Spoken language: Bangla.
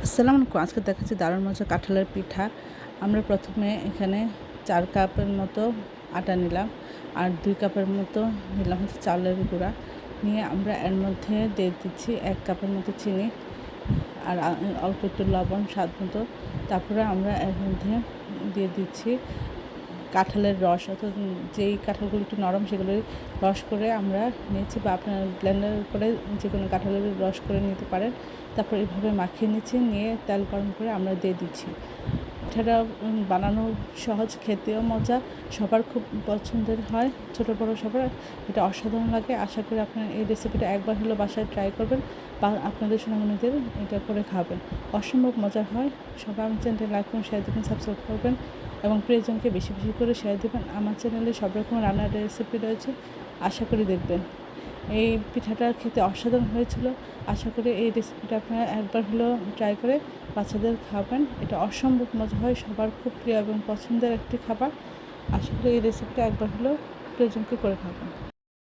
আসসালামু আলাইকুম। আজকে দেখাচ্ছি দারুণ মজার কাঁঠালের পিঠা। আমরা প্রথমে এখানে 4 কাপের মতো আটা নিলাম আর 2 কাপের মতো নিলাম হচ্ছে চালের গুঁড়া। নিয়ে আমরা এর মধ্যে দিয়ে দিচ্ছি 1 কাপের মতো চিনি আর অল্প একটু লবণ স্বাদ মতো। তারপরে আমরা এর মধ্যে দিয়ে দিচ্ছি কাঁঠালের রস, অর্থাৎ যেই কাঁঠালগুলো একটু নরম সেগুলোর রস করে আমরা নিয়েছি, বা আপনার ব্লেন্ডার করে যে কোনো কাঁঠালের রস করে নিতে পারেন। তারপর এইভাবে মাখিয়ে নিচ্ছি, নিয়ে তেল গরম করে আমরা দিয়ে দিচ্ছি। পিঠাটা বানানো সহজ, খেতেও মজা, সবার খুব পছন্দের হয়, ছোটো বড়ো সবার। এটা অসাধারণ লাগে। আশা করি আপনার এই রেসিপিটা একবার হলো বাসায় ট্রাই করবেন বা আপনাদের সোনামণিদের এটা করে খাবেন। অসম্ভব মজার হয়। সবাই আমার চ্যানেলটা লাইক করুন, শেয়ার দেবেন, সাবস্ক্রাইব করবেন এবং প্রিয়জনকে বেশি বেশি করে শেয়ার দেবেন। আমার চ্যানেলে সব রকম রান্নার রেসিপি রয়েছে, আশা করি দেখবেন। এই পিঠাটা খেতে অসাধারণ হয়েছিল। আশা করি এই রেসিপিটা আপনারা একবার হলেও ট্রাই করে বাচ্চাদের খাবেন। এটা অসম্ভব মজা হয়, সবার খুব প্রিয় এবং পছন্দের একটি খাবার। আশা করি এই রেসিপিটা একবার হলেও প্রিয়জনকে করে খাবেন।